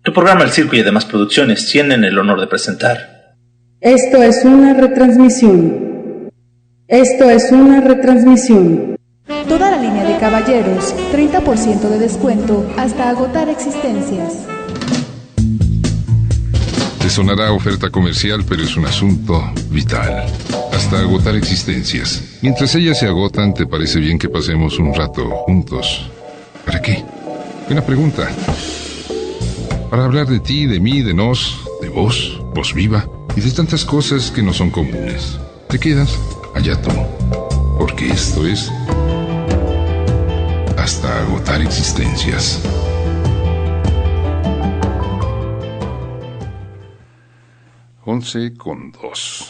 Tu programa El Circo y demás producciones tienen el honor de presentar. Esto es una retransmisión. Esto es una retransmisión. Toda la línea de caballeros, 30% de descuento hasta agotar existencias. Te sonará oferta comercial, pero es un asunto vital. Hasta agotar existencias. Mientras ellas se agotan, ¿te parece bien que pasemos un rato juntos? ¿Para qué? Buena pregunta. Para hablar de ti, de mí, de nos, de vos, voz viva, y de tantas cosas que no son comunes. ¿Te quedas? Allá tú. Porque esto es Hasta agotar existencias. (11:02).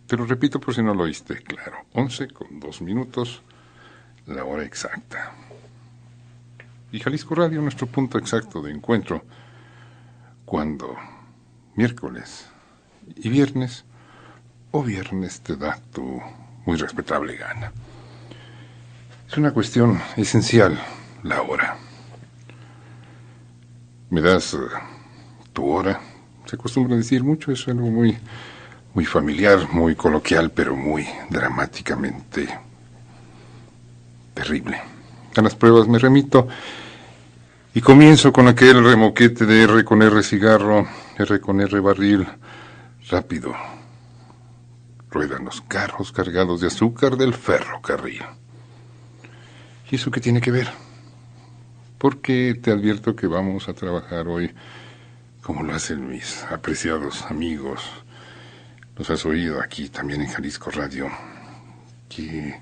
Te lo repito por si no lo oíste claro. 11:02, la hora exacta. Y Jalisco Radio, nuestro punto exacto de encuentro, cuando miércoles y viernes, o viernes te da tu muy respetable gana. Es una cuestión esencial, la hora. Me das tu hora. Se acostumbra a decir mucho, es algo muy familiar, muy coloquial, pero muy dramáticamente terrible. A las pruebas me remito y comienzo con aquel remoquete de R con R cigarro, R con R barril, rápido. Ruedan los carros cargados de azúcar del ferrocarril. ¿Y eso qué tiene que ver? Porque te advierto que vamos a trabajar hoy como lo hacen mis apreciados amigos. Los has oído aquí también en Jalisco Radio, que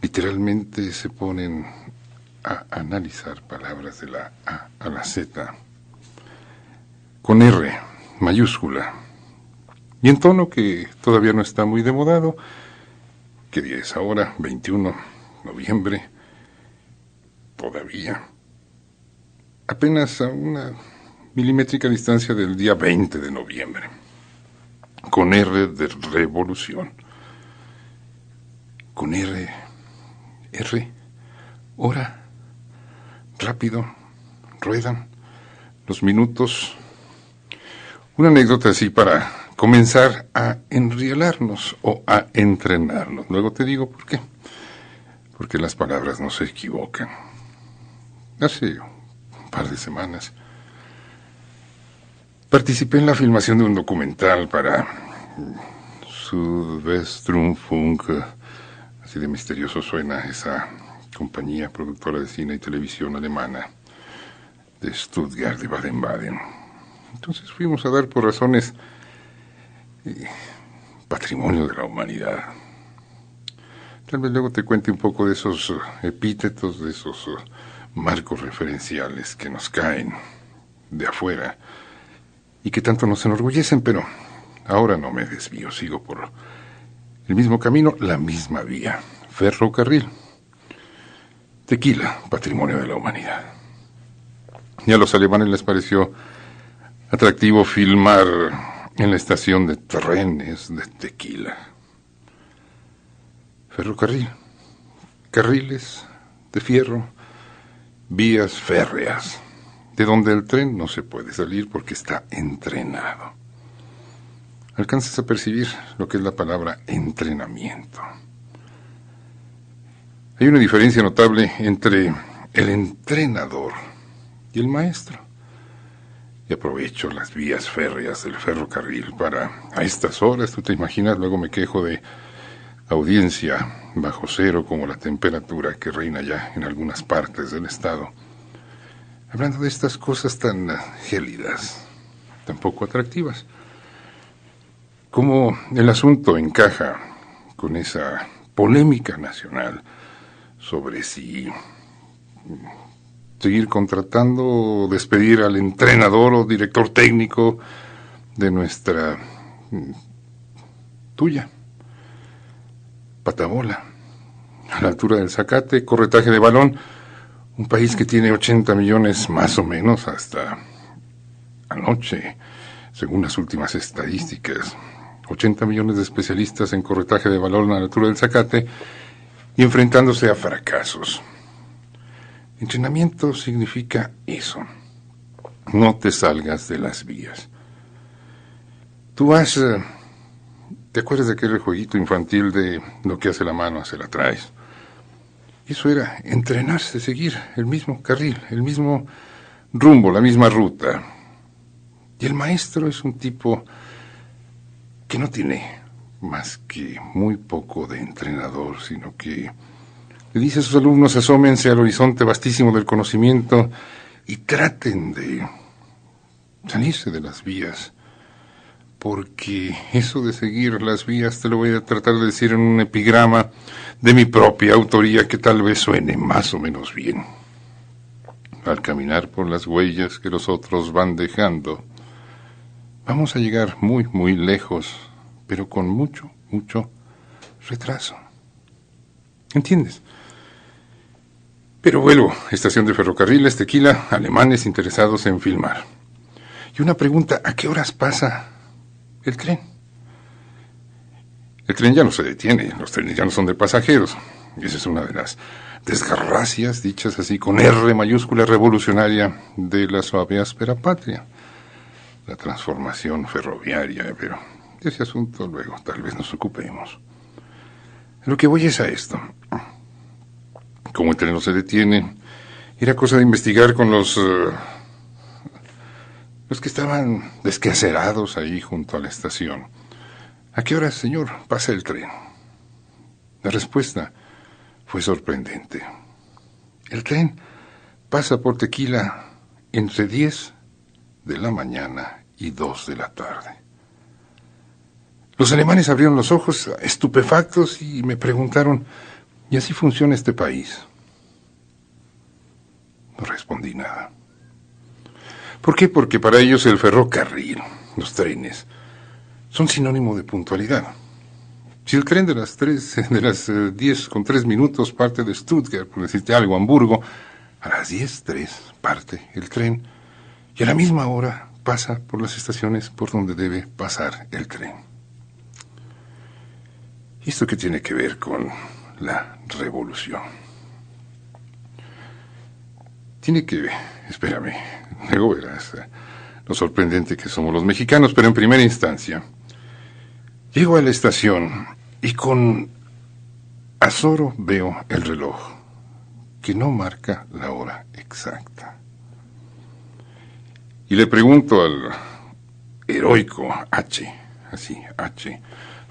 literalmente se ponen a analizar palabras de la A a la Z, con R mayúscula, y en tono que todavía no está muy demodado. ¿Qué día es ahora? 21 de noviembre, todavía, apenas a una milimétrica distancia del día 20 de noviembre, con R de revolución, con R, hora, rápido, ruedan los minutos. Una anécdota así para comenzar a enrielarnos o a entrenarnos. Luego te digo por qué. Porque las palabras no se equivocan. Hace un par de semanas participé en la filmación de un documental para Südwestrundfunk, así de misterioso suena esa compañía productora de cine y televisión alemana de Stuttgart, de Baden-Baden. Entonces fuimos a dar por razones patrimonio de la humanidad. Tal vez luego te cuente un poco de esos epítetos, de esos marcos referenciales que nos caen de afuera y que tanto nos enorgullecen, pero ahora no me desvío, sigo por el mismo camino, la misma vía, ferrocarril. Tequila, patrimonio de la humanidad. Y a los alemanes les pareció atractivo filmar en la estación de trenes de Tequila. Ferrocarril, carriles de fierro, vías férreas, de donde el tren no se puede salir porque está entrenado. Alcanzas a percibir lo que es la palabra entrenamiento. Hay una diferencia notable entre el entrenador y el maestro. Y aprovecho las vías férreas del ferrocarril para, a estas horas, tú te imaginas, luego me quejo de audiencia bajo cero como la temperatura que reina ya en algunas partes del estado. Hablando de estas cosas tan gélidas, tan poco atractivas. ¿Cómo el asunto encaja con esa polémica nacional sobre si seguir contratando o despedir al entrenador o director técnico de nuestra tuya patabola, a la altura del zacate, corretaje de balón, un país que tiene 80 millones más o menos hasta anoche, según las últimas estadísticas, 80 millones de especialistas en corretaje de balón a la altura del zacate y enfrentándose a fracasos. Entrenamiento significa eso. no te salgas de las vías. ¿Te acuerdas de aquel jueguito infantil de lo que hace la mano, se la traes? Eso era entrenarse, seguir el mismo carril, el mismo rumbo, la misma ruta. Y el maestro es un tipo que no tiene más que muy poco de entrenador, sino que le dice a sus alumnos: asómense al horizonte vastísimo del conocimiento y traten de salirse de las vías, porque eso de seguir las vías te lo voy a tratar de decir en un epigrama de mi propia autoría que tal vez suene más o menos bien. Al caminar por las huellas que los otros van dejando, vamos a llegar muy, muy lejos, pero con mucho, mucho retraso. ¿Entiendes? Pero vuelvo, estación de ferrocarriles, Tequila, alemanes interesados en filmar. Y una pregunta: ¿a qué horas pasa el tren? El tren ya no se detiene, los trenes ya no son de pasajeros. Y esa es una de las desgracias, dichas así con R mayúscula revolucionaria, de la suave áspera patria. La transformación ferroviaria, pero de ese asunto luego tal vez nos ocupemos. Lo que voy es a esto. Como el tren no se detiene, era cosa de investigar con los que estaban desquacerados ahí junto a la estación. ¿A qué hora, señor, pasa el tren? La respuesta fue sorprendente. El tren pasa por Tequila entre 10 de la mañana y 2 de la tarde. Los alemanes abrieron los ojos estupefactos y me preguntaron: ¿y así funciona este país? No respondí nada. ¿Por qué? Porque para ellos el ferrocarril, los trenes, son sinónimo de puntualidad. Si el tren de las 10 con 3 minutos parte de Stuttgart, por decirte algo, Hamburgo, a las 10:03 parte el tren y a la misma hora pasa por las estaciones por donde debe pasar el tren. ¿Y esto qué tiene que ver con la revolución? Tiene que... Espérame, luego verás lo sorprendente que somos los mexicanos, pero en primera instancia, llego a la estación y con azoro veo el reloj, que no marca la hora exacta. Y le pregunto al heroico H,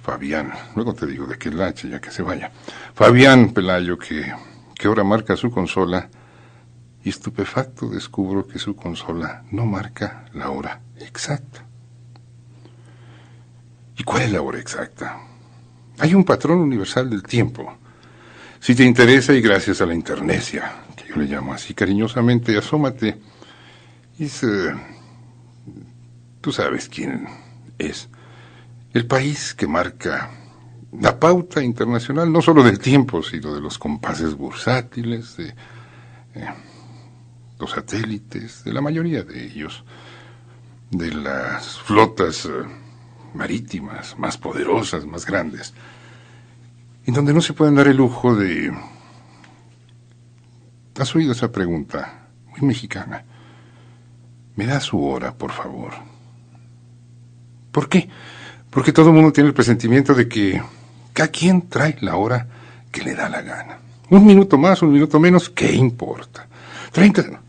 Fabián, luego te digo de qué es el H, ya que se vaya, Fabián Pelayo, que hora marca su consola, y estupefacto descubro que su consola no marca la hora exacta. ¿Y cuál es la hora exacta? Hay un patrón universal del tiempo. Si te interesa, y gracias a la internecia, que yo le llamo así cariñosamente, asómate. Tú sabes quién es. El país que marca la pauta internacional, no solo del tiempo, sino de los compases bursátiles, de los satélites, de la mayoría de ellos, de las flotas marítimas más poderosas, más grandes, en donde no se pueden dar el lujo de... ¿Has oído esa pregunta muy mexicana? ¿Me da su hora, por favor? ¿Por qué? Porque todo el mundo tiene el presentimiento de que cada quien trae la hora que le da la gana. 1 minuto más, 1 minuto menos, ¿qué importa? 30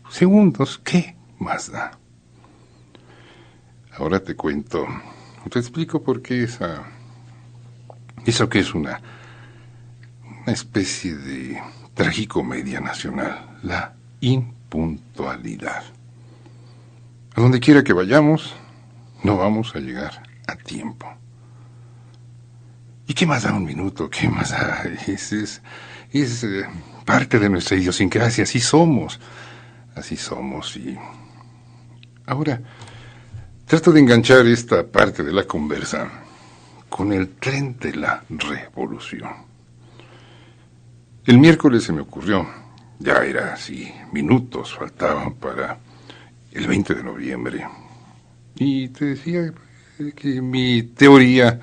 segundos, ¿qué más da? Ahora te cuento, te explico por qué eso que es una especie de tragicomedia nacional, la impuntualidad. A donde quiera que vayamos, no vamos a llegar a tiempo. ¿Y qué más da 1 minuto? ¿Qué más da? Es parte de nuestra idiosincrasia, así somos. Y ahora trato de enganchar esta parte de la conversa con el tren de la revolución. El miércoles se me ocurrió, ya era así, minutos faltaban para el 20 de noviembre. Y te decía que mi teoría,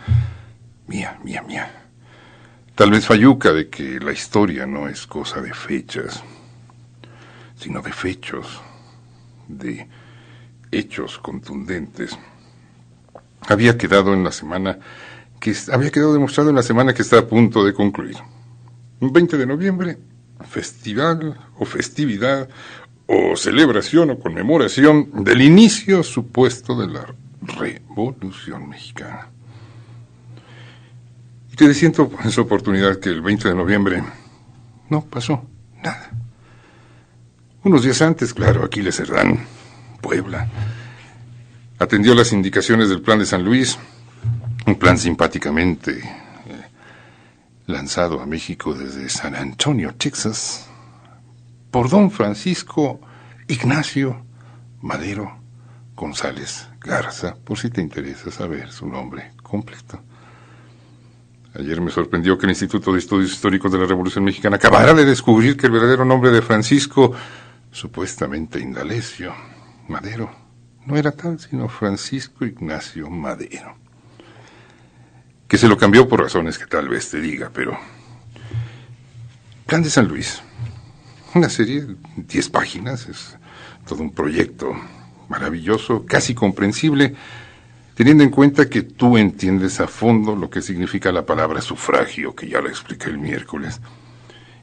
mía, tal vez falluca, de que la historia no es cosa de fechas, sino de fechos, de hechos contundentes, había quedado demostrado en la semana que está a punto de concluir. Un 20 de noviembre, festival o festividad o celebración o conmemoración del inicio supuesto de la Revolución Mexicana. Y te siento en esa oportunidad que el 20 de noviembre no pasó nada. Unos días antes, claro, Aquiles Cerdán, Puebla, atendió las indicaciones del Plan de San Luis, un plan simpáticamente lanzado a México desde San Antonio, Texas, por don Francisco Ignacio Madero González Garza, por si te interesa saber su nombre completo. Ayer me sorprendió que el Instituto de Estudios Históricos de la Revolución Mexicana acabara de descubrir que el verdadero nombre de Francisco, supuestamente Indalecio Madero, no era tal, sino Francisco Ignacio Madero. Que se lo cambió por razones que tal vez te diga, pero... Plan de San Luis, una serie de 10 páginas, es todo un proyecto maravilloso, casi comprensible, teniendo en cuenta que tú entiendes a fondo lo que significa la palabra sufragio, que ya lo expliqué el miércoles,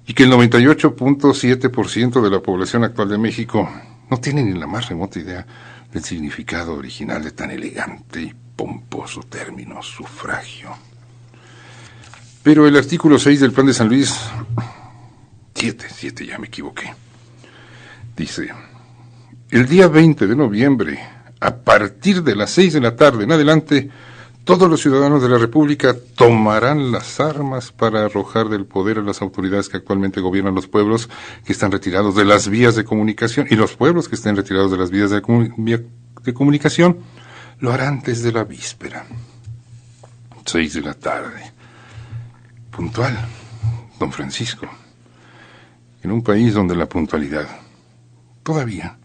y que el 98.7% de la población actual de México no tiene ni la más remota idea del significado original de tan elegante y pomposo término, sufragio. Pero el artículo 6 del Plan de San Luis, 7, ya me equivoqué, dice: el día 20 de noviembre, a partir de las 6 de la tarde en adelante, todos los ciudadanos de la República tomarán las armas para arrojar del poder a las autoridades que actualmente gobiernan los pueblos que están retirados de las vías de comunicación, y los pueblos que estén retirados de las vías de comunicación lo harán desde la víspera. 6 de la tarde. Puntual, don Francisco. En un país donde la puntualidad, todavía,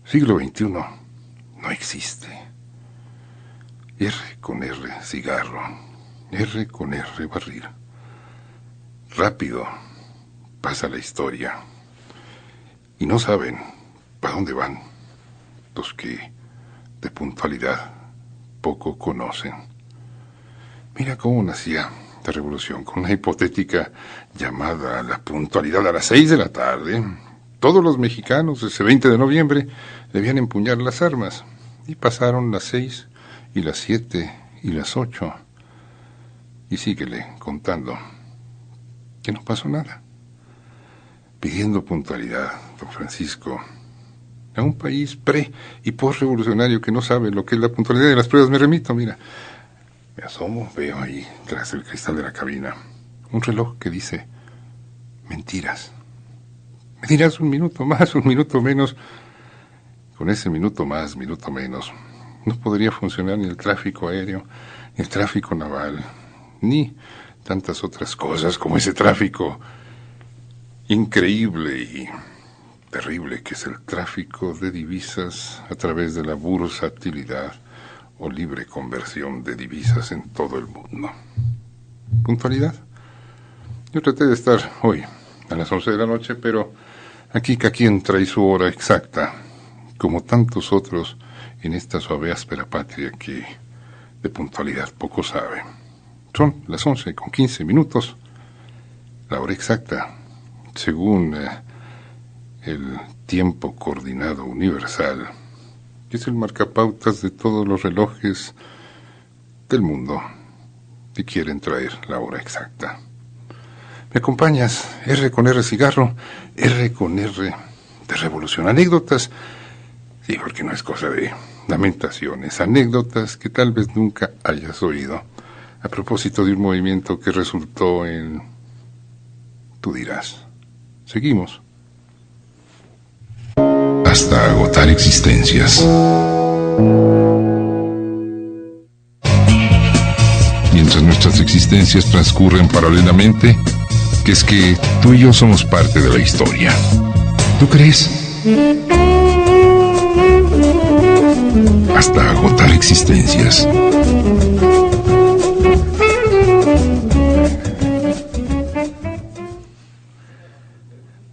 siglo XXI, no existe. R con R, cigarro. R con R, barril. Rápido pasa la historia. Y no saben para dónde van los que de puntualidad poco conocen. Mira cómo nacía la revolución, con una hipotética llamada a la puntualidad a las 6 de la tarde. Todos los mexicanos ese 20 de noviembre debían empuñar las armas, y pasaron las 6 y las 7 y las 8, y síguele contando que no pasó nada. Pidiendo puntualidad, don Francisco, a un país pre- y post-revolucionario que no sabe lo que es la puntualidad. De las pruebas me remito, mira, me asomo, veo ahí, tras el cristal de la cabina, un reloj que dice mentiras. Me dirás un minuto más, un minuto menos. Con ese minuto más, minuto menos, no podría funcionar ni el tráfico aéreo, ni el tráfico naval, ni tantas otras cosas como ese tráfico increíble y terrible que es el tráfico de divisas a través de la bursatilidad o libre conversión de divisas en todo el mundo. ¿Puntualidad? Yo traté de estar hoy a las 11 de la noche, pero aquí cada quien trae su hora exacta, como tantos otros en esta suave áspera patria que de puntualidad poco sabe. Son las 11:15, la hora exacta, según el tiempo coordinado universal, que es el marcapautas de todos los relojes del mundo que quieren traer la hora exacta. ¿Me acompañas? R con R cigarro, R con R de revolución. Anécdotas, sí, porque no es cosa de lamentaciones, anécdotas que tal vez nunca hayas oído, a propósito de un movimiento que resultó en... Tú dirás. Seguimos. Hasta agotar existencias. Mientras nuestras existencias transcurren paralelamente, que es que tú y yo somos parte de la historia. ¿Tú crees? Hasta agotar existencias.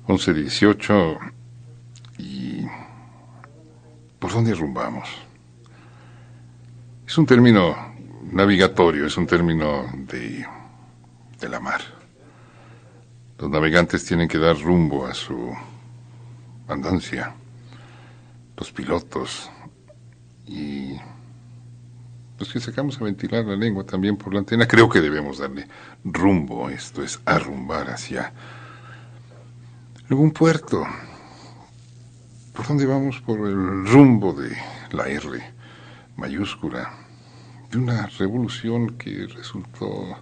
$11:18 y... ¿Por dónde rumbamos? Es un término navigatorio, es un término de la mar. Los navegantes tienen que dar rumbo a su andancia. Los pilotos y los que sacamos a ventilar la lengua también por la antena, creo que debemos darle rumbo. Esto es arrumbar hacia algún puerto. ¿Por dónde vamos? Por el rumbo de la R mayúscula, de una revolución que resultó,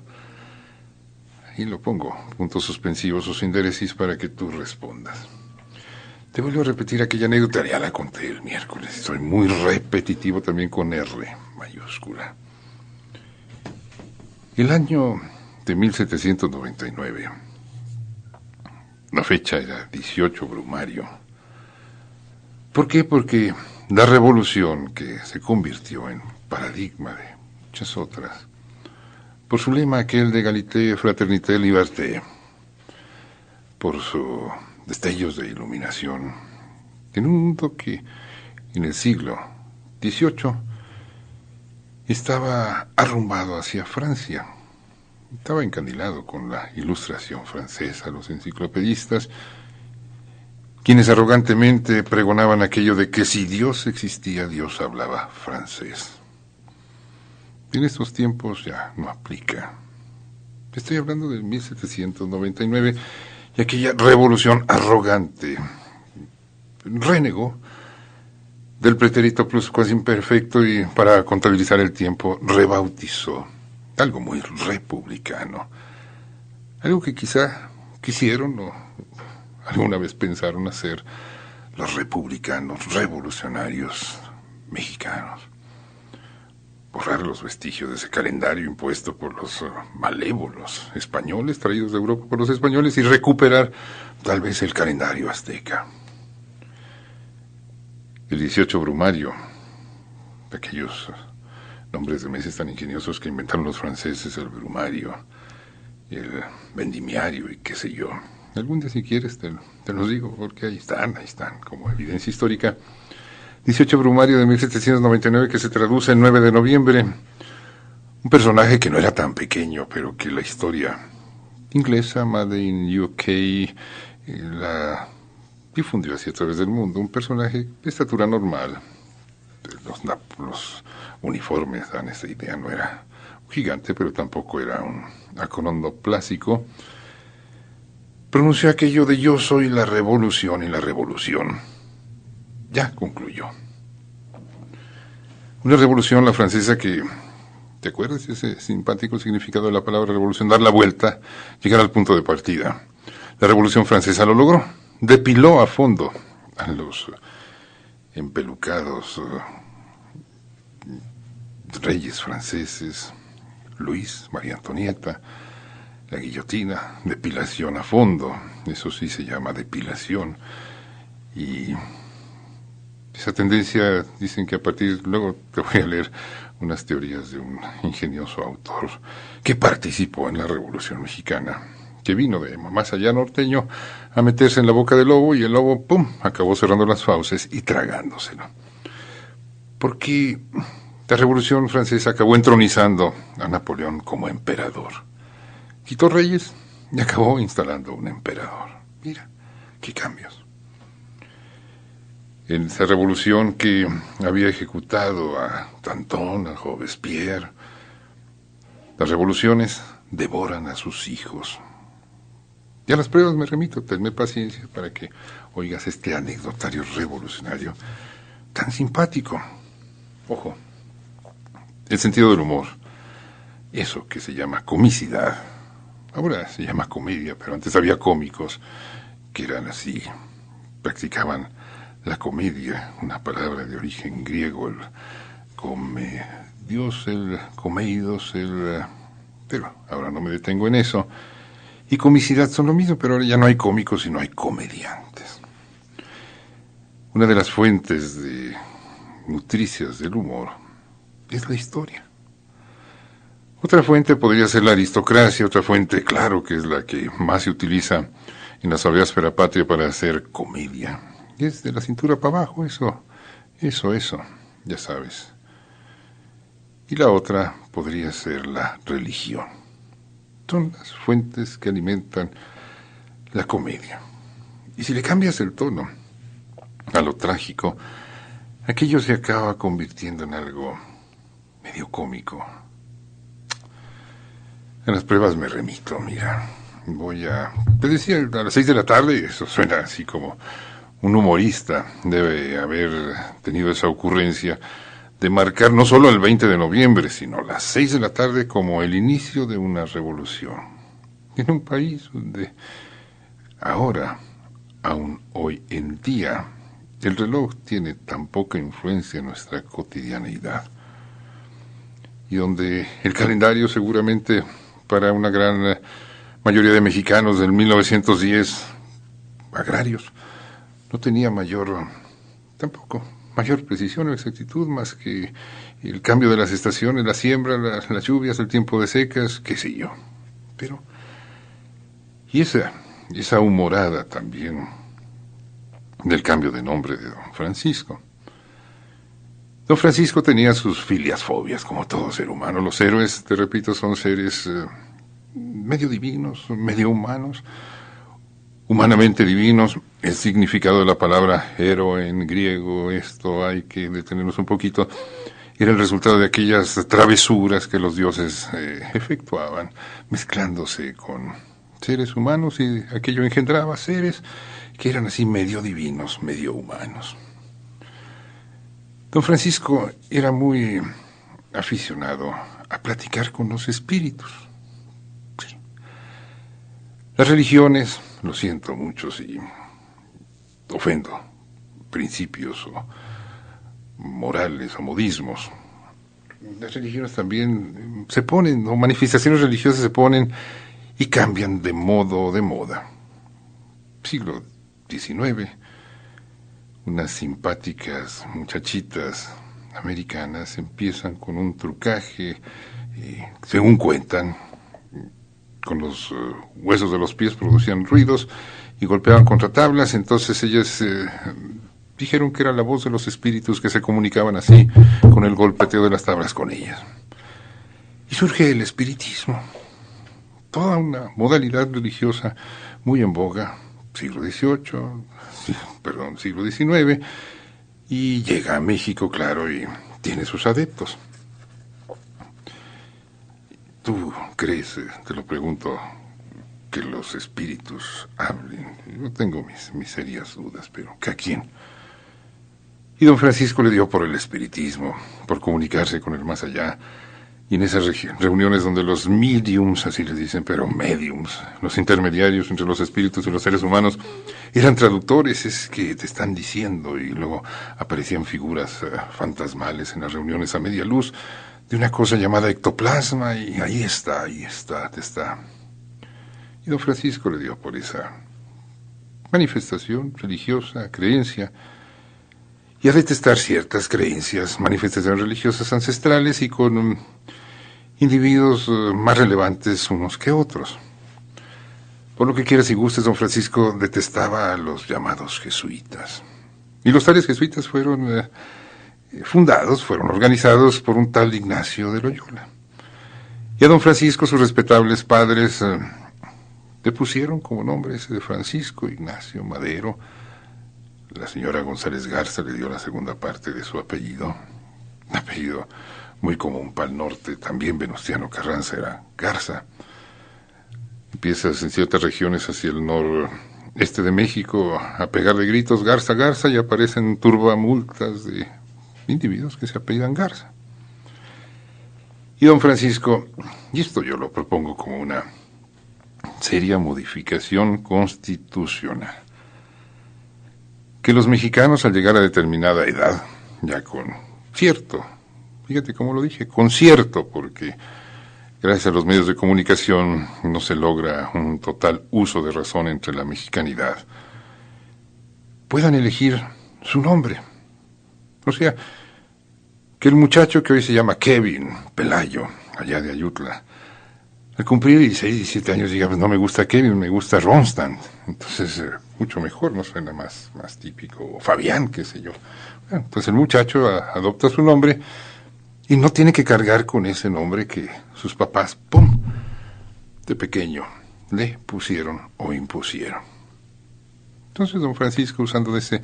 ahí lo pongo, puntos suspensivos o sindéresis para que tú respondas. Te vuelvo a repetir aquella anécdota, ya la conté el miércoles, soy muy repetitivo también con R mayúscula. El año de 1799, la fecha era 18 Brumario. ¿Por qué? Porque la revolución que se convirtió en paradigma de muchas otras, por su lema aquel de Égalité, Fraternité, Liberté, por sus destellos de iluminación, en un mundo que en el siglo XVIII estaba arrumbado hacia Francia, estaba encandilado con la ilustración francesa, los enciclopedistas, quienes arrogantemente pregonaban aquello de que si Dios existía, Dios hablaba francés. En estos tiempos ya no aplica. Estoy hablando de 1799 y aquella revolución arrogante renegó del pretérito pluscuasimperfecto y para contabilizar el tiempo rebautizó algo muy republicano, algo que quizá quisieron o alguna vez pensaron hacer los republicanos, revolucionarios mexicanos. Borrar los vestigios de ese calendario impuesto por los malévolos españoles, traídos de Europa por los españoles, y recuperar tal vez el calendario azteca. El 18 Brumario, aquellos nombres de meses tan ingeniosos que inventaron los franceses, el brumario, el vendimiario y qué sé yo. Algún día si quieres te los digo, porque ahí están, como evidencia histórica. 18 Brumario de 1799, que se traduce el 9 de noviembre. Un personaje que no era tan pequeño, pero que la historia inglesa, Made in UK, la difundió hacia a través del mundo. Un personaje de estatura normal. Los uniformes dan esa idea, no era un gigante, pero tampoco era un aconondoplásico. Pronunció aquello de yo soy la revolución, y la revolución ya concluyó. Una revolución, la francesa, que, ¿te acuerdas ese simpático significado de la palabra revolución? Dar la vuelta, llegar al punto de partida. La revolución francesa lo logró, depiló a fondo a los empelucados reyes franceses, Luis, María Antonieta, la guillotina, depilación a fondo, eso sí se llama depilación. Y esa tendencia, dicen que a partir, luego te voy a leer unas teorías de un ingenioso autor que participó en la Revolución Mexicana, que vino de más allá norteño a meterse en la boca del lobo, y el lobo, ¡pum!, acabó cerrando las fauces y tragándoselo. Porque la Revolución Francesa acabó entronizando a Napoleón como emperador. Quitó reyes y acabó instalando un emperador. Mira, qué cambios. En esa revolución que había ejecutado a Danton, a Robespierre, las revoluciones devoran a sus hijos. Y a las pruebas me remito, tenme paciencia para que oigas este anecdotario revolucionario tan simpático. Ojo, el sentido del humor, eso que se llama comicidad, ahora se llama comedia, pero antes había cómicos que eran así, practicaban la comedia, una palabra de origen griego, el Dios, el comeidos, pero ahora no me detengo en eso. Y comicidad son lo mismo, pero ahora ya no hay cómicos, sino hay comediantes. Una de las fuentes de nutricias del humor es la historia. Otra fuente podría ser la aristocracia, otra fuente, claro, que es la que más se utiliza en la suaveáspera patria para hacer comedia. Y es de la cintura para abajo, eso Eso, ya sabes. Y la otra podría ser la religión. Son las fuentes que alimentan la comedia. Y si le cambias el tono a lo trágico, aquello se acaba convirtiendo en algo medio cómico. A las pruebas me remito, mira. Te decía, a las 6 de la tarde, eso suena así como un humorista debe haber tenido esa ocurrencia de marcar no solo el 20 de noviembre, sino las 6 de la tarde como el inicio de una revolución. En un país donde ahora, aún hoy en día, el reloj tiene tan poca influencia en nuestra cotidianeidad. Y donde el calendario seguramente para una gran mayoría de mexicanos del 1910, agrarios, no tenía mayor precisión o exactitud más que el cambio de las estaciones, la siembra, las lluvias, el tiempo de secas, qué sé yo. Pero, y esa humorada también del cambio de nombre de don Francisco. Don Francisco tenía sus filias fobias, como todo ser humano. Los héroes, te repito, son seres medio divinos, medio humanos, humanamente divinos. El significado de la palabra héroe en griego, esto hay que detenernos un poquito, era el resultado de aquellas travesuras que los dioses efectuaban, mezclándose con seres humanos, y aquello engendraba seres que eran así medio divinos, medio humanos. Don Francisco era muy aficionado a platicar con los espíritus. Sí. Las religiones, lo siento mucho si ofendo principios o morales o modismos. Las religiones también se ponen, o manifestaciones religiosas se ponen y cambian de modo o de moda. Siglo XIX, unas simpáticas muchachitas americanas empiezan con un trucaje, según cuentan, con los huesos de los pies producían ruidos y golpeaban contra tablas. Entonces ellas dijeron que era la voz de los espíritus que se comunicaban así con el golpeteo de las tablas con ellas. Y surge el espiritismo, toda una modalidad religiosa muy en boga, siglo XIX, y llega a México, claro, y tiene sus adeptos. ¿Tú crees, te lo pregunto, que los espíritus hablen? Yo tengo mis serias dudas, pero ¿a quién? Y don Francisco le dio por el espiritismo, por comunicarse con el más allá. Y en esas reuniones donde los mediums, así les dicen, pero mediums, los intermediarios entre los espíritus y los seres humanos, eran traductores, es que te están diciendo, y luego aparecían figuras fantasmales en las reuniones a media luz, de una cosa llamada ectoplasma, y ahí está, te está. Y don Francisco le dio por esa manifestación religiosa, creencia, y a detestar ciertas creencias, manifestaciones religiosas ancestrales y con individuos más relevantes unos que otros. Por lo que quieras y gustes, don Francisco detestaba a los llamados jesuitas. Y los tales jesuitas fueron fueron organizados por un tal Ignacio de Loyola. Y a don Francisco sus respetables padres le pusieron como nombre ese de Francisco Ignacio Madero. La señora González Garza le dio la segunda parte de su apellido, un apellido muy común para el norte. También Venustiano Carranza era Garza. Empiezas en ciertas regiones hacia el noreste de México a pegar de gritos Garza, Garza, y aparecen turbamultas de individuos que se apellidan Garza. Y don Francisco, y esto yo lo propongo como una seria modificación constitucional, que los mexicanos al llegar a determinada edad, ya con cierto, fíjate cómo lo dije, con cierto, porque gracias a los medios de comunicación no se logra un total uso de razón entre la mexicanidad, puedan elegir su nombre. O sea, que el muchacho que hoy se llama Kevin Pelayo, allá de Ayutla, al cumplir 16, 17 años diga, pues no me gusta Kevin, me gusta Ronstadt. Entonces, mucho mejor, no suena más típico. O Fabián, qué sé yo. Entonces el muchacho adopta su nombre y no tiene que cargar con ese nombre que sus papás, ¡pum!, de pequeño le pusieron o impusieron. Entonces don Francisco, usando de ese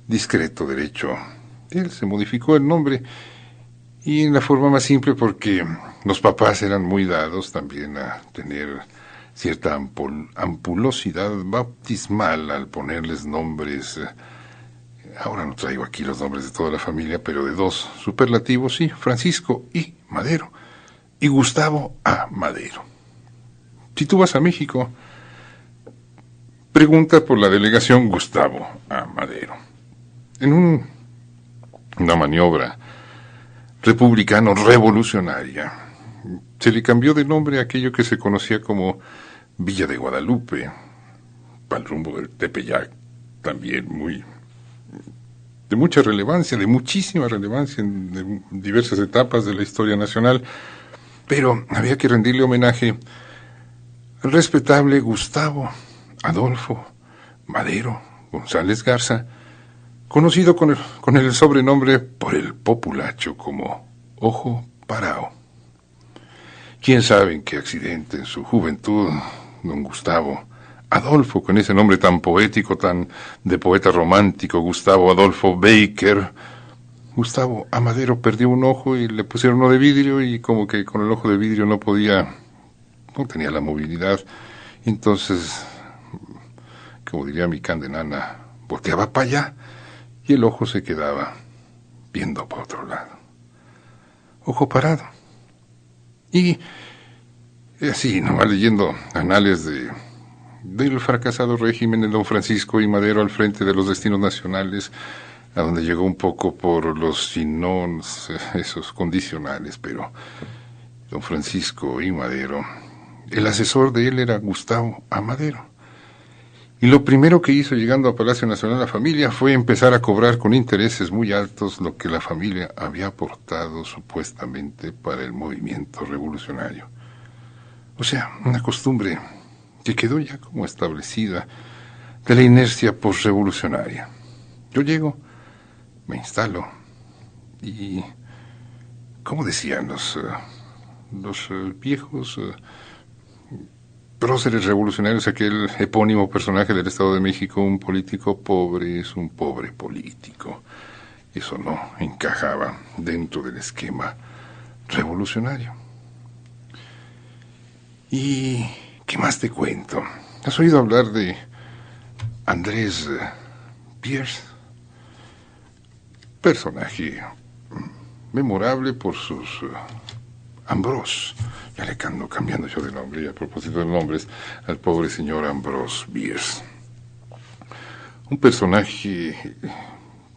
discreto derecho, él se modificó el nombre, y en la forma más simple, porque los papás eran muy dados también a tener cierta ampulosidad bautismal al ponerles nombres. Ahora no traigo aquí los nombres de toda la familia, pero de dos superlativos, sí, Francisco y Madero, y Gustavo A. Madero. Si tú vas a México, pregunta por la delegación Gustavo A. Madero. En una maniobra republicano-revolucionaria, se le cambió de nombre a aquello que se conocía como Villa de Guadalupe, para el rumbo del Tepeyac, también de mucha relevancia, de muchísima relevancia en diversas etapas de la historia nacional, pero había que rendirle homenaje al respetable Gustavo Adolfo Madero González Garza, conocido con el sobrenombre por el populacho como Ojo Parao. ¿Quién sabe en qué accidente en su juventud don Gustavo Adolfo, con ese nombre tan poético, tan de poeta romántico, Gustavo Adolfo Baker, Gustavo A. Madero, perdió un ojo y le pusieron uno de vidrio, y como que con el ojo de vidrio no tenía la movilidad. Entonces, como diría mi candenana, volteaba para allá y el ojo se quedaba viendo para otro lado. Ojo parado. Y así, nomás leyendo anales del fracasado régimen de don Francisco y Madero al frente de los destinos nacionales, a donde llegó un poco por los sinons, esos condicionales, pero don Francisco y Madero, el asesor de él era Gustavo A. Madero. Y lo primero que hizo llegando a Palacio Nacional la familia fue empezar a cobrar con intereses muy altos lo que la familia había aportado supuestamente para el movimiento revolucionario. O sea, una costumbre que quedó ya como establecida de la inercia posrevolucionaria. Yo llego, me instalo y, como decían los viejos próceres revolucionarios, aquel epónimo personaje del Estado de México, un político pobre es un pobre político. Eso no encajaba dentro del esquema revolucionario. ¿Y qué más te cuento? ¿Has oído hablar de Andrés Bierce? Personaje memorable por sus Ambrós. Ya le ando cambiando yo de nombre, y a propósito de nombres, al pobre señor Ambrós Bierce. Un personaje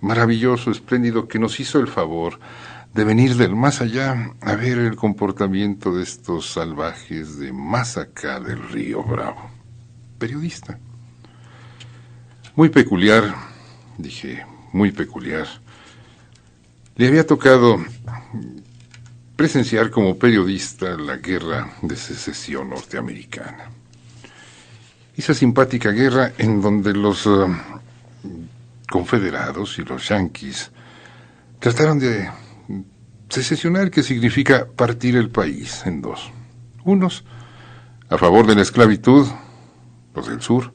maravilloso, espléndido, que nos hizo el favor de venir del más allá a ver el comportamiento de estos salvajes de más acá del río Bravo. Periodista. Muy peculiar, dije, muy peculiar. Le había tocado presenciar como periodista la guerra de secesión norteamericana. Esa simpática guerra en donde los confederados y los yanquis trataron de secesionar, que significa partir el país en dos. Unos a favor de la esclavitud, los del sur,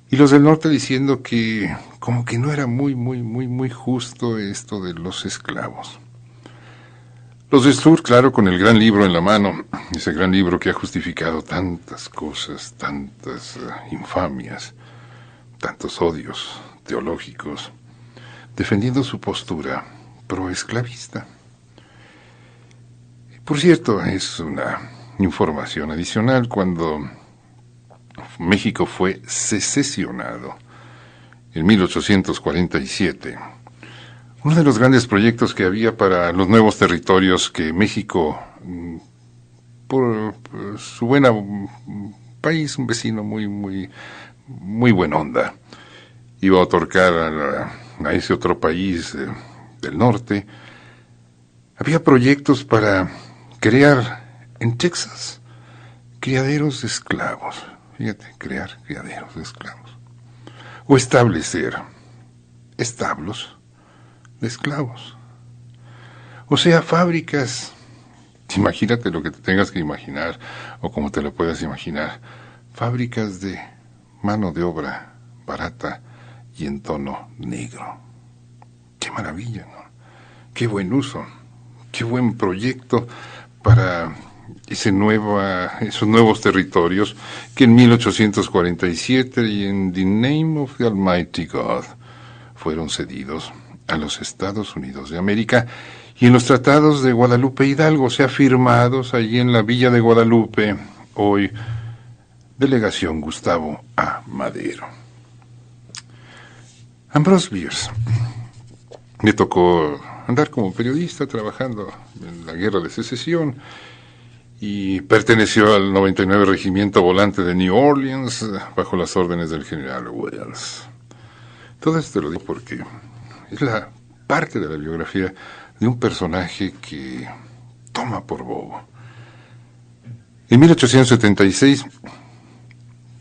y los del norte diciendo que como que no era muy justo esto de los esclavos. Los del sur, claro, con el gran libro en la mano, ese gran libro que ha justificado tantas cosas, tantas infamias, tantos odios teológicos, defendiendo su postura proesclavista. Por cierto, es una información adicional, cuando México fue secesionado en 1847, uno de los grandes proyectos que había para los nuevos territorios que México, por su buena país, un vecino muy buena onda, iba a otorgar a ese otro país del norte, había proyectos para crear en Texas criaderos de esclavos. Fíjate, crear criaderos de esclavos. O establecer establos de esclavos. O sea, fábricas, imagínate lo que te tengas que imaginar, o como te lo puedas imaginar, fábricas de mano de obra barata y en tono negro. ¡Qué maravilla!, ¿no? ¡Qué buen uso! ¡Qué buen proyecto para esos nuevos territorios que en 1847 y en The Name of the Almighty God fueron cedidos a los Estados Unidos de América, y en los tratados de Guadalupe Hidalgo, o sea, firmados allí en la Villa de Guadalupe, hoy Delegación Gustavo A. Madero. Ambrose Bierce. Me tocó andar como periodista trabajando en la Guerra de Secesión y perteneció al 99 Regimiento Volante de New Orleans bajo las órdenes del general Wells. Todo esto lo digo porque es la parte de la biografía de un personaje que toma por bobo. En 1876,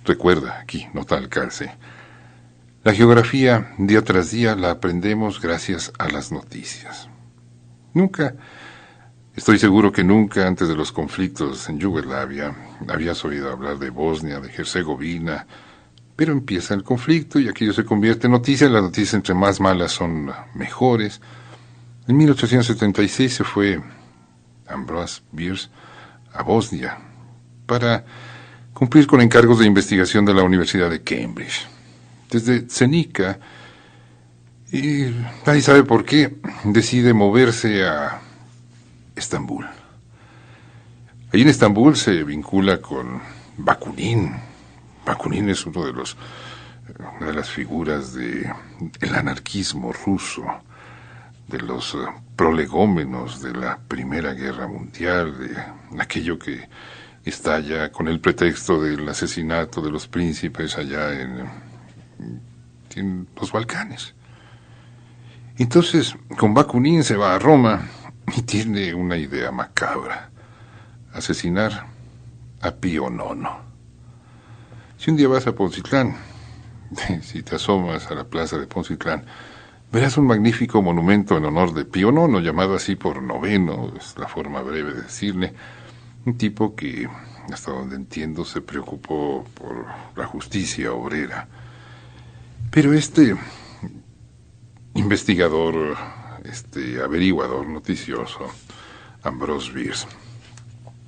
recuerda aquí, nota al calce, la geografía día tras día la aprendemos gracias a las noticias. Nunca, estoy seguro que nunca antes de los conflictos en Yugoslavia habías oído hablar de Bosnia, de Herzegovina, pero empieza el conflicto y aquello se convierte en noticia. Las noticias entre más malas son mejores. En 1876 se fue Ambrose Bierce a Bosnia para cumplir con encargos de investigación de la Universidad de Cambridge. Desde Zenica, y nadie sabe por qué, decide moverse a Estambul. Allí en Estambul se vincula con Bakunin. Bakunin es una de las figuras del anarquismo ruso, de los prolegómenos de la Primera Guerra Mundial, de aquello que estalla con el pretexto del asesinato de los príncipes allá en los Balcanes. Entonces, con Bakunin se va a Roma y tiene una idea macabra: asesinar a Pío IX. Si un día vas a Poncitlán, si te asomas a la plaza de Poncitlán, verás un magnífico monumento en honor de Pío IX, llamado así por noveno, es la forma breve de decirle, un tipo que, hasta donde entiendo, se preocupó por la justicia obrera. Pero este investigador, averiguador noticioso, Ambrose Bierce,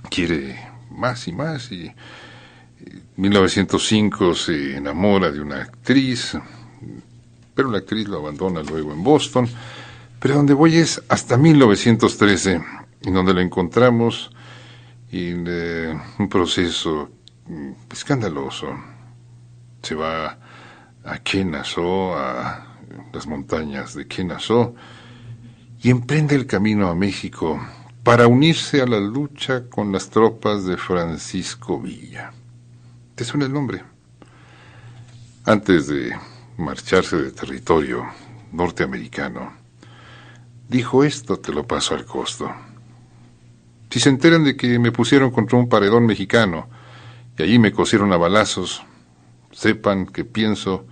quiere más y más, y en 1905 se enamora de una actriz, pero la actriz lo abandona luego en Boston. Pero donde voy es hasta 1913, en donde la encontramos en un proceso escandaloso. Se va a Kennesaw, a las montañas de Kennesaw, y emprende el camino a México para unirse a la lucha con las tropas de Francisco Villa. ¿Te suena el nombre? Antes de marcharse de territorio norteamericano, dijo: esto te lo paso al costo. Si se enteran de que me pusieron contra un paredón mexicano y allí me cosieron a balazos, sepan que pienso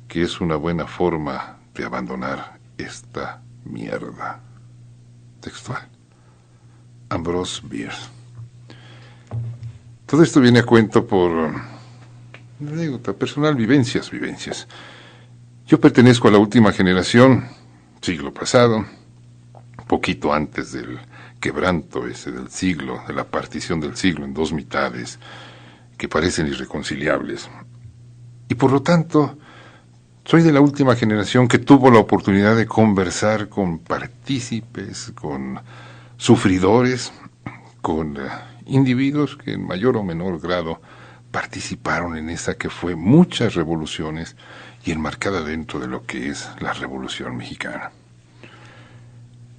que es una buena forma de abandonar esta mierda. Textual. Ambrose Bierce. Todo esto viene a cuento por anécdota personal, vivencias. Yo pertenezco a la última generación, siglo pasado, poquito antes del quebranto ese del siglo, de la partición del siglo en dos mitades que parecen irreconciliables. Y por lo tanto, soy de la última generación que tuvo la oportunidad de conversar con partícipes, con sufridores, con individuos que en mayor o menor grado participaron en esa que fue muchas revoluciones y enmarcada dentro de lo que es la Revolución Mexicana.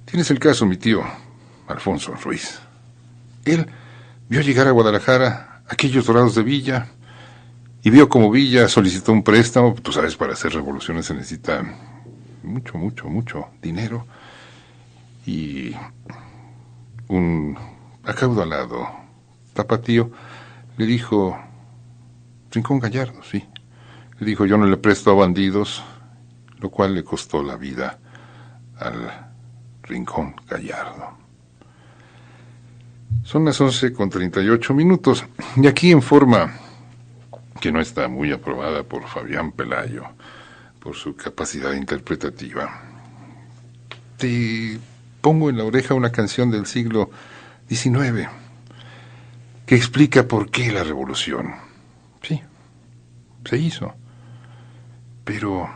Tienes el caso, mi tío Alfonso Ruiz. Él vio llegar a Guadalajara aquellos dorados de Villa y vio como Villa solicitó un préstamo. Tú sabes, para hacer revoluciones se necesita mucho dinero, y un acaudalado tapatío le dijo, Rincón Gallardo, sí, le dijo: yo no le presto a bandidos, lo cual le costó la vida al Rincón Gallardo. Son las 11:38, y aquí, en forma que no está muy aprobada por Fabián Pelayo, por su capacidad interpretativa, te pongo en la oreja una canción del siglo XIX que explica por qué la revolución. Sí, se hizo, pero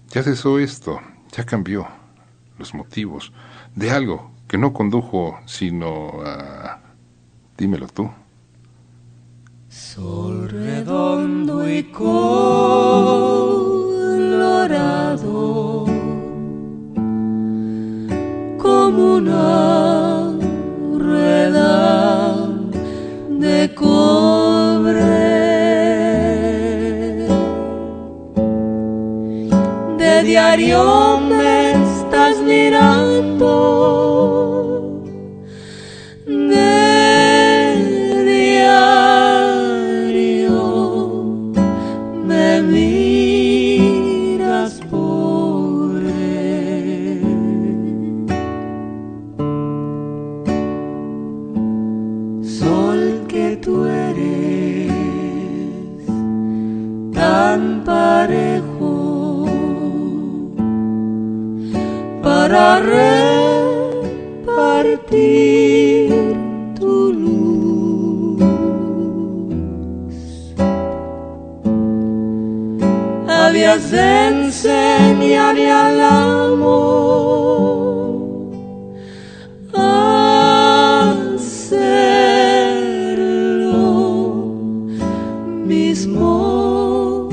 ya cesó esto, ya cambió los motivos de algo que no condujo sino a... dímelo tú. Sol redondo y colorado, como una rueda de cobre, de diario me estás mirando, de diario me miras, pobre. Sol que tú eres tan parejo para repartir tu luz. Habías de enseñarle al amor a hacerlo mismo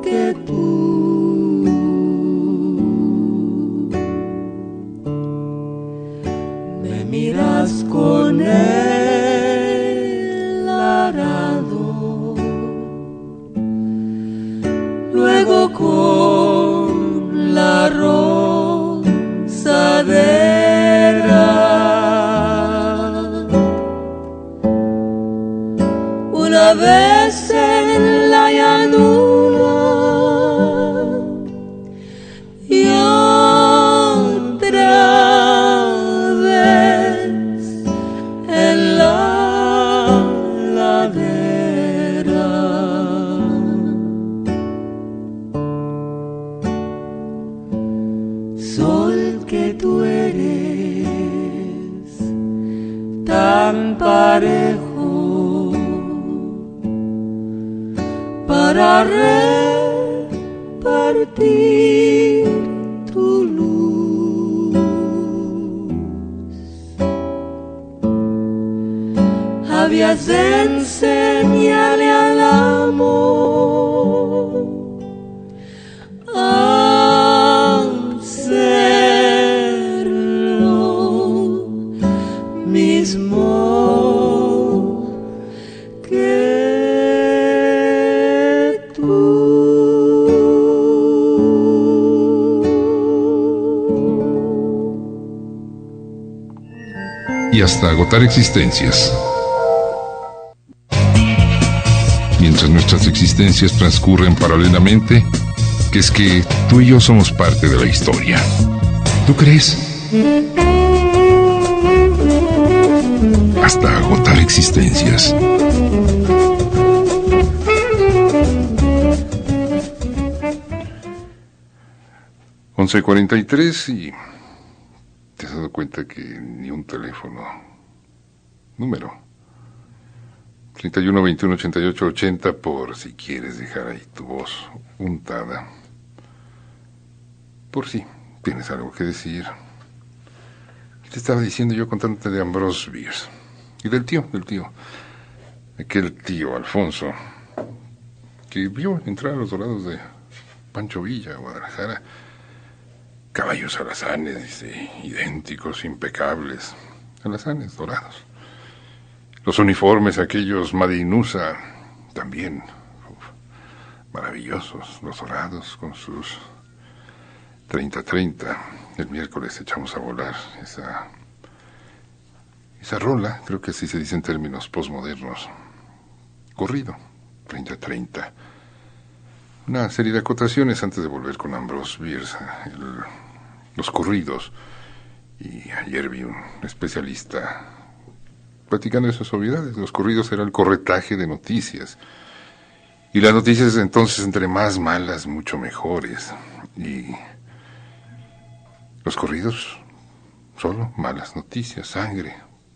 que tú. Me miras con el arado, luego con la rozadera. Una vez en la llanura y otra vez en la ladera. Sol que tú eres tan parejo para repartir tu luz. Habías de enseñarle al amor a hacerlo mismo que tú. Y hasta agotar existencias. Mientras nuestras existencias transcurren paralelamente, que es que tú y yo somos parte de la historia. ¿Tú crees? Hasta agotar existencias. Once 43 y te has dado cuenta que ni un teléfono. Número 31 21 88 80 por si quieres dejar ahí tu voz untada. Por si tienes algo que decir. Te estaba diciendo yo contándote de Ambrose Bierce y del tío. Aquel tío Alfonso que vio entrar a los Dorados de Pancho Villa, Guadalajara, caballos alazanes, dice, idénticos, impecables, alazanes dorados. Los uniformes, aquellos Madinusa, también maravillosos, los dorados con sus 30-30. El miércoles echamos a volar esa rola, creo que así se dice en términos posmodernos, corrido, 30-30. Una serie de acotaciones antes de volver con Ambrose Bierce, el los corridos. Y ayer vi un especialista platicando de esas obviedades. Los corridos era el corretaje de noticias. Y las noticias entonces, entre más malas, mucho mejores. Y los corridos, solo malas noticias, sangre,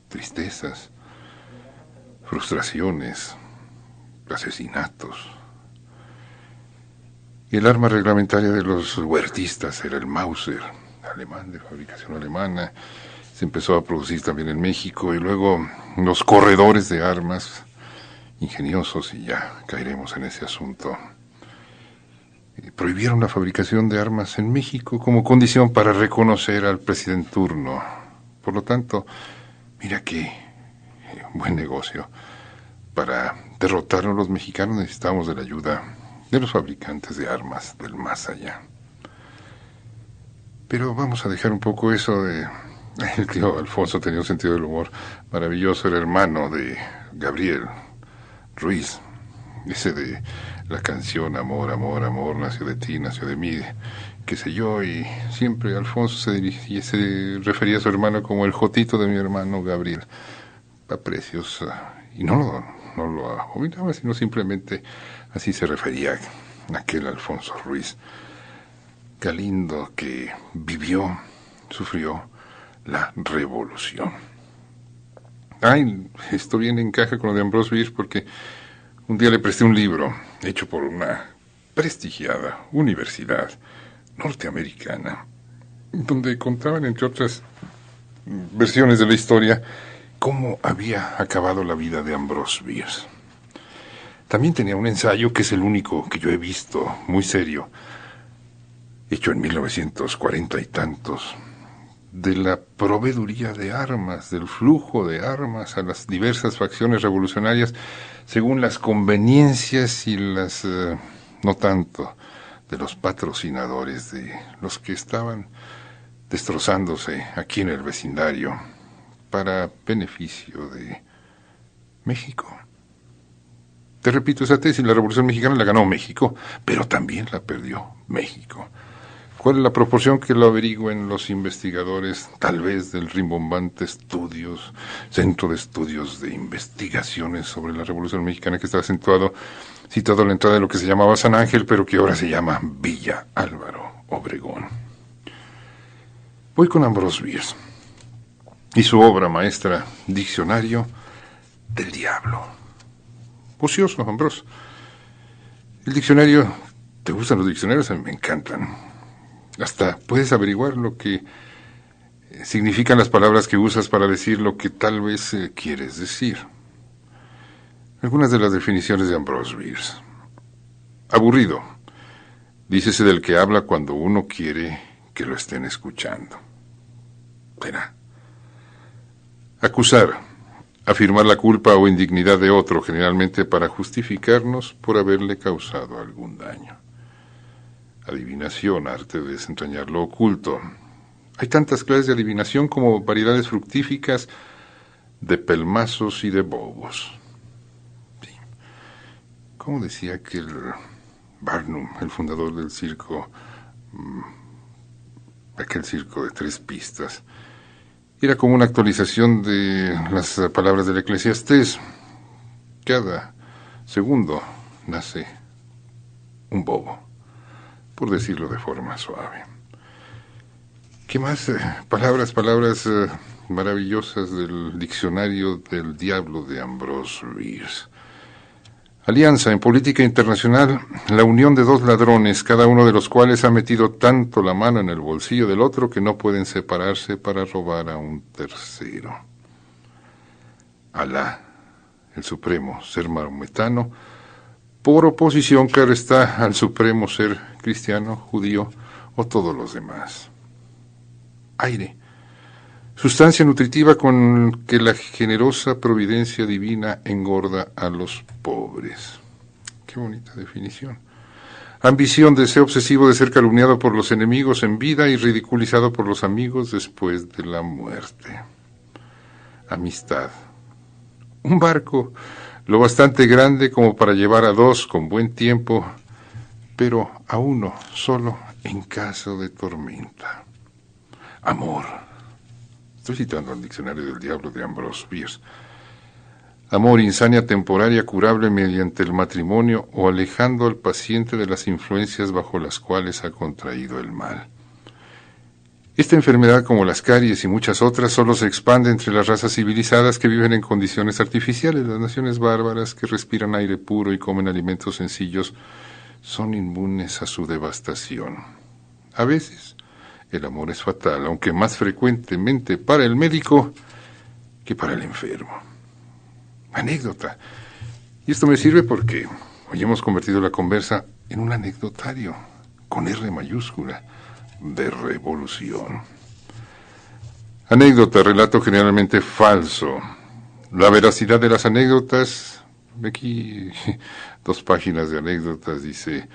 tristezas, frustraciones, asesinatos. Y el arma reglamentaria de los huertistas era el Mauser, alemán, de fabricación alemana. Se empezó a producir también en México, y luego los corredores de armas ingeniosos, y ya caeremos en ese asunto. Prohibieron la fabricación de armas en México como condición para reconocer al presidente turno. Por lo tanto, mira qué buen negocio. Para derrotarnos los mexicanos necesitamos de la ayuda de los fabricantes de armas del más allá. Pero vamos a dejar un poco eso de... El tío Alfonso tenía un sentido del humor maravilloso, era hermano de Gabriel Ruiz, ese de la canción Amor, amor, amor, nació de ti, nació de mí, qué sé yo, y siempre Alfonso se refería a su hermano como el jotito de mi hermano Gabriel. Preciosa, y no lo abominaba, sino simplemente así se refería a aquel Alfonso Ruiz Galindo que vivió, sufrió la revolución. Ay, esto bien encaja con lo de Ambrose Bierce, porque un día le presté un libro hecho por una prestigiada universidad norteamericana, donde contaban, entre otras versiones de la historia, cómo había acabado la vida de Ambrose Bierce. También tenía un ensayo, que es el único que yo he visto, muy serio, hecho en 1940 y tantos, de la proveeduría de armas, del flujo de armas a las diversas facciones revolucionarias, según las conveniencias y las, no tanto, de los patrocinadores, de los que estaban destrozándose aquí en el vecindario, para beneficio de México. Te repito esa tesis, la Revolución Mexicana la ganó México, pero también la perdió México. ¿Cuál es la proporción? Que lo averigüen los investigadores, tal vez del rimbombante Centro de Estudios de Investigaciones sobre la Revolución Mexicana, que está citado a la entrada de lo que se llamaba San Ángel, pero que ahora se llama Villa Álvaro Obregón. Voy con Ambrose Bierce y su obra maestra, Diccionario del Diablo. Ocioso, Ambrose. El diccionario, ¿te gustan los diccionarios? A mí me encantan. Hasta puedes averiguar lo que significan las palabras que usas para decir lo que tal vez quieres decir. Algunas de las definiciones de Ambrose Bierce. Aburrido. Dícese del que habla cuando uno quiere que lo estén escuchando. Verá. Acusar. Afirmar la culpa o indignidad de otro, generalmente para justificarnos por haberle causado algún daño. Adivinación, arte de desentrañar lo oculto. Hay tantas clases de adivinación como variedades fructíficas de pelmazos y de bobos. Sí. Como decía aquel Barnum, el fundador del circo, aquel circo de 3 pistas, era como una actualización de las palabras del Eclesiastés. Cada segundo nace un bobo, por decirlo de forma suave. ¿Qué más? Palabras maravillosas del Diccionario del Diablo de Ambrose Bierce. Alianza. En política internacional, la unión de 2 ladrones, cada uno de los cuales ha metido tanto la mano en el bolsillo del otro que no pueden separarse para robar a un tercero. Alá, el supremo ser mahometano, por oposición, claro está, al supremo ser cristiano, judío o todos los demás. Aire. Sustancia nutritiva con que la generosa providencia divina engorda a los pobres. Qué bonita definición. Ambición, deseo obsesivo de ser calumniado por los enemigos en vida y ridiculizado por los amigos después de la muerte. Amistad. Un barco lo bastante grande como para llevar a 2 con buen tiempo, pero a 1 solo en caso de tormenta. Amor. Estoy citando al Diccionario del Diablo de Ambrose Bierce. Amor, insania temporaria curable mediante el matrimonio o alejando al paciente de las influencias bajo las cuales ha contraído el mal. Esta enfermedad, como las caries y muchas otras, solo se expande entre las razas civilizadas que viven en condiciones artificiales. Las naciones bárbaras que respiran aire puro y comen alimentos sencillos son inmunes a su devastación. A veces, el amor es fatal, aunque más frecuentemente para el médico que para el enfermo. Anécdota. Y esto me sirve porque hoy hemos convertido la conversa en un anecdotario, con R mayúscula, de revolución. Anécdota, relato generalmente falso. La veracidad de las anécdotas, aquí 2 páginas de anécdotas, dice,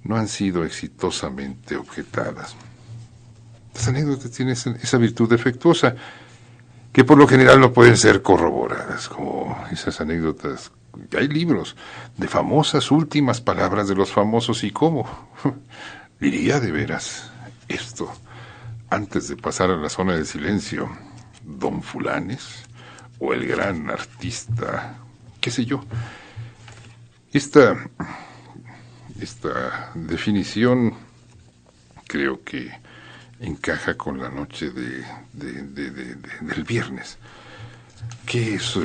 no han sido exitosamente objetadas. Las anécdotas tienen esa virtud defectuosa, que por lo general no pueden ser corroboradas, como esas anécdotas. Hay libros de famosas últimas palabras de los famosos y cómo. Diría de veras esto antes de pasar a la zona del silencio, don Fulanes o el gran artista, qué sé yo. Esta definición creo que encaja con la noche del viernes. ¿Qué es?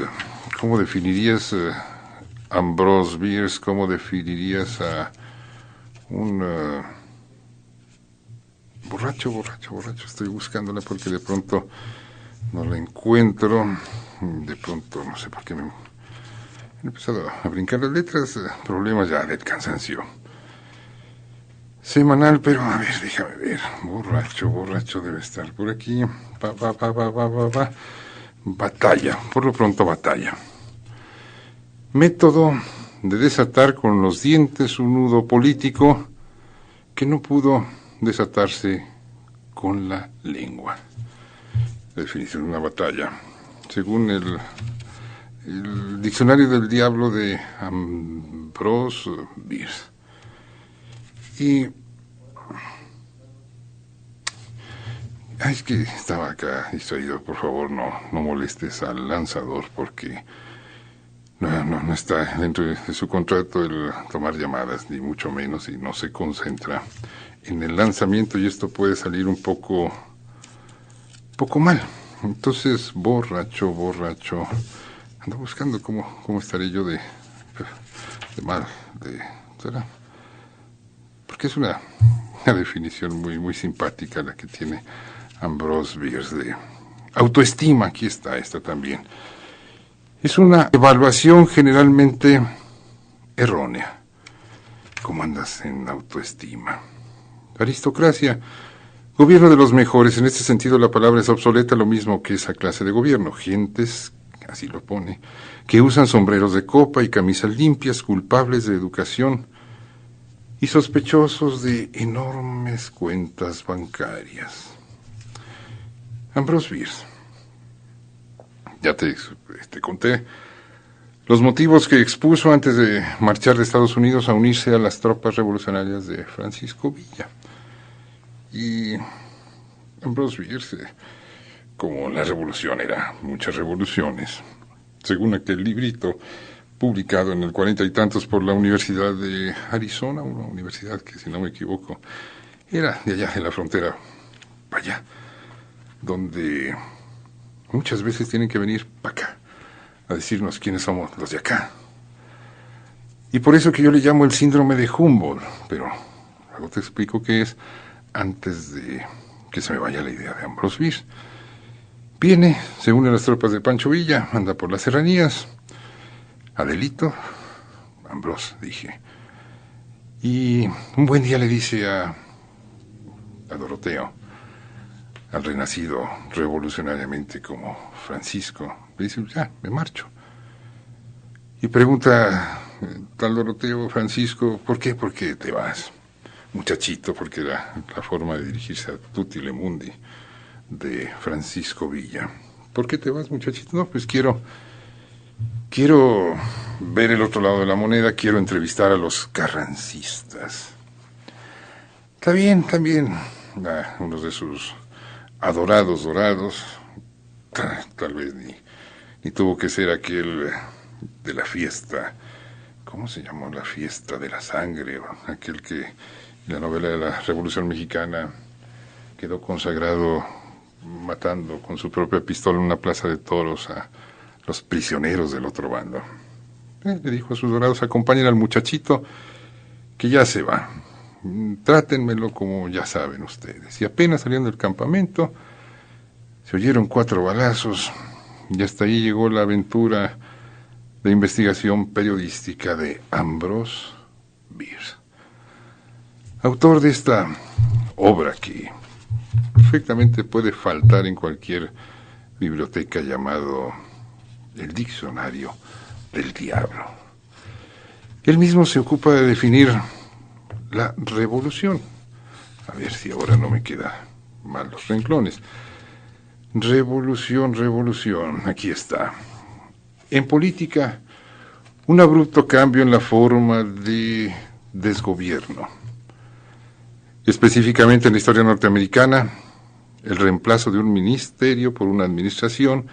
¿Cómo definirías Ambrose Bierce? ¿Cómo definirías a un borracho? Estoy buscándola porque de pronto no la encuentro. De pronto, no sé por qué me he empezado a brincar las letras. Problemas ya del cansancio semanal, pero a ver, déjame ver. Borracho debe estar por aquí. Batalla, por lo pronto batalla. Método de desatar con los dientes un nudo político que no pudo desatarse con la lengua. La definición de una batalla, según el Diccionario del Diablo de Ambrose Bierce. Y es que estaba acá distraído. Por favor, no molestes al lanzador porque no está dentro de su contrato el tomar llamadas, ni mucho menos, y no se concentra en el lanzamiento, y esto puede salir un poco mal. Entonces, borracho, ando buscando cómo estaré yo de mal, ¿será? Porque es una definición muy simpática la que tiene Ambrose Bierce de autoestima. Aquí está esta también. Es una evaluación generalmente errónea. ¿Cómo andas en autoestima? Aristocracia, gobierno de los mejores. En este sentido la palabra es obsoleta, lo mismo que esa clase de gobierno. Gentes, así lo pone, que usan sombreros de copa y camisas limpias, culpables de educación y sospechosos de enormes cuentas bancarias. Ambrose Bierce. Ya te conté los motivos que expuso antes de marchar de Estados Unidos a unirse a las tropas revolucionarias de Francisco Villa. Y Ambrose Bierce, como la revolución era muchas revoluciones, según aquel librito publicado en el 40 y tantos por la Universidad de Arizona, una universidad que, si no me equivoco, era de allá de la frontera, para allá, donde muchas veces tienen que venir para acá a decirnos quiénes somos los de acá. Y por eso que yo le llamo el síndrome de Humboldt, pero luego te explico qué es antes de que se me vaya la idea de Ambrose Bierce. Viene, se une a las tropas de Pancho Villa, anda por las serranías, Adelito, Ambrose, dije. Y un buen día le dice a Doroteo, al renacido revolucionariamente como Francisco, le dice, ya, me marcho. Y pregunta tal Doroteo, Francisco, ¿por qué? ¿Por qué te vas? Muchachito, porque era la forma de dirigirse a Tutti le Mundi de Francisco Villa. ¿Por qué te vas, muchachito? No, pues quiero ver el otro lado de la moneda, quiero entrevistar a los carrancistas. Está bien, unos de sus adorados dorados, tal vez ni tuvo que ser aquel de la fiesta, ¿cómo se llamó? La fiesta de la sangre, o aquel que en la novela de la Revolución Mexicana quedó consagrado matando con su propia pistola en una plaza de toros a los prisioneros del otro bando. Le dijo a sus dorados: acompañen al muchachito que ya se va, trátenmelo como ya saben ustedes. Y apenas saliendo del campamento se oyeron 4 balazos y hasta ahí llegó la aventura de investigación periodística de Ambrose Bierce, autor de esta obra que perfectamente puede faltar en cualquier biblioteca, llamado El Diccionario del Diablo. Él mismo se ocupa de definir la revolución. A ver si ahora no me queda mal los renglones. Revolución, aquí está. En política, un abrupto cambio en la forma de desgobierno. Específicamente en la historia norteamericana, el reemplazo de un ministerio por una administración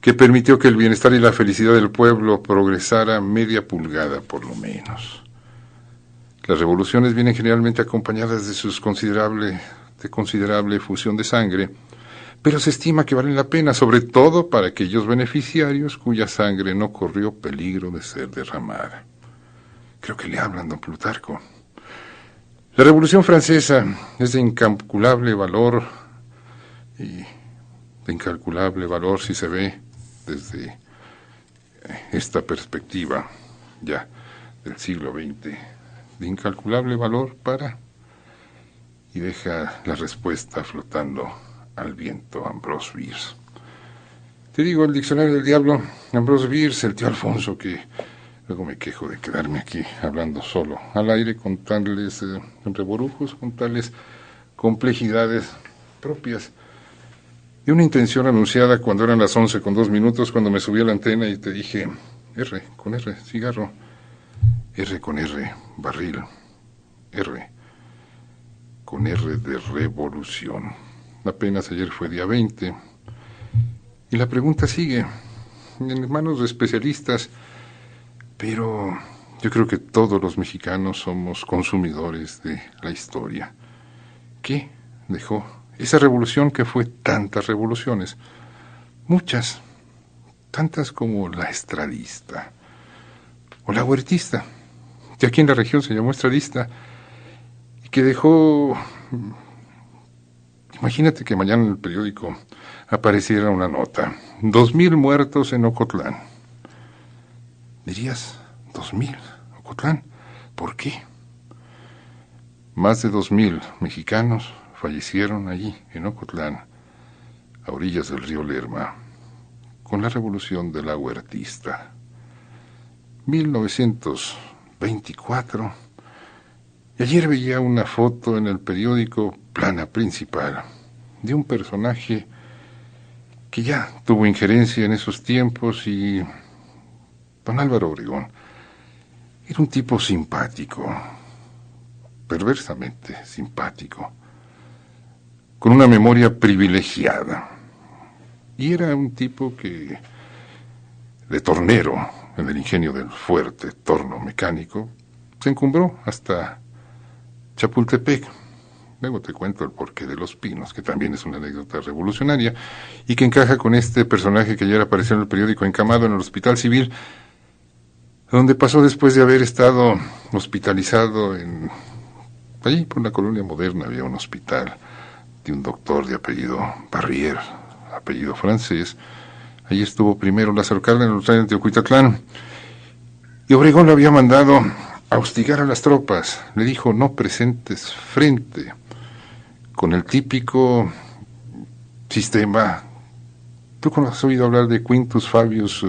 que permitió que el bienestar y la felicidad del pueblo progresara media pulgada por lo menos. Las revoluciones vienen generalmente acompañadas de considerable fusión de sangre, pero se estima que valen la pena, sobre todo para aquellos beneficiarios cuya sangre no corrió peligro de ser derramada. Creo que le hablan, don Plutarco. La Revolución Francesa es de incalculable valor, y de incalculable valor si se ve desde esta perspectiva ya del siglo XX, de incalculable valor y deja la respuesta flotando al viento, Ambrose Bierce. Te digo, el Diccionario del Diablo, Ambrose Bierce, el tío Alfonso, que luego me quejo de quedarme aquí hablando solo al aire con tales reborujos, con tales complejidades propias de una intención anunciada cuando eran las 11:02, cuando me subí a la antena y te dije: R con R, cigarro, R con R, barril, R con R de revolución. Apenas ayer fue día 20 y la pregunta sigue en manos de especialistas, pero yo creo que todos los mexicanos somos consumidores de la historia. ¿Qué dejó esa revolución que fue tantas revoluciones? Muchas, tantas como la estradista o la huertista, que aquí en la región se llamó estradista, y que dejó... Imagínate que mañana en el periódico apareciera una nota: 2,000 muertos en Ocotlán. Dirías, 2,000, Ocotlán, ¿por qué? Más de 2,000 mexicanos fallecieron allí, en Ocotlán, a orillas del río Lerma, con la revolución de la huertista. 1924. Y ayer veía una foto en el periódico Plana Principal de un personaje que ya tuvo injerencia en esos tiempos, y don Álvaro Obregón era un tipo simpático, perversamente simpático, con una memoria privilegiada, y era un tipo que, de tornero en el ingenio del fuerte torno mecánico, se encumbró hasta Chapultepec. Luego te cuento el porqué de los pinos, que también es una anécdota revolucionaria y que encaja con este personaje que ayer apareció en el periódico encamado en el Hospital Civil, donde pasó después de haber estado hospitalizado allí por la Colonia Moderna. Había un hospital de un doctor de apellido Barrier, apellido francés. Allí estuvo primero Lázaro Cárdenas, en Teocuitatlán, y Obregón lo había mandado a hostigar a las tropas. Le dijo: no presentes frente, con el típico sistema. ¿Tú has oído hablar de Quintus Fabius,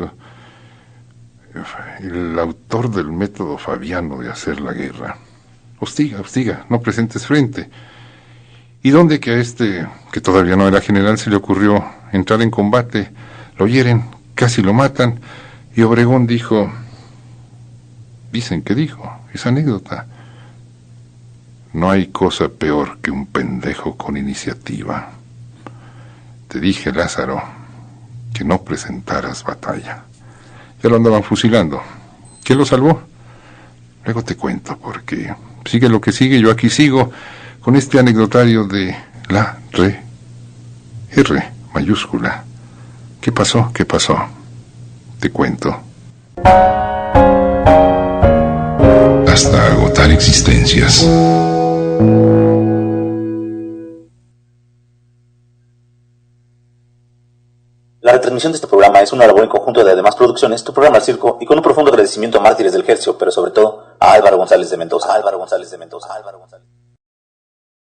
el autor del método fabiano de hacer la guerra? Hostiga, no presentes frente. ¿Y dónde que a este, que todavía no era general, se le ocurrió entrar en combate? Lo hieren, casi lo matan, y Obregón dijo, dicen que dijo, esa anécdota: no hay cosa peor que un pendejo con iniciativa. Te dije, Lázaro, que no presentaras batalla. Ya lo andaban fusilando. ¿Quién lo salvó? Luego te cuento, porque sigue lo que sigue, yo aquí sigo con este anecdotario de la R mayúscula. ¿Qué pasó? ¿Qué pasó? Te cuento. Hasta agotar existencias. La retransmisión de este programa es una labor en conjunto de Además Producciones, Tu Programa El Circo, y con un profundo agradecimiento a Mártires del Hercio, pero sobre todo a Álvaro González de Mendoza.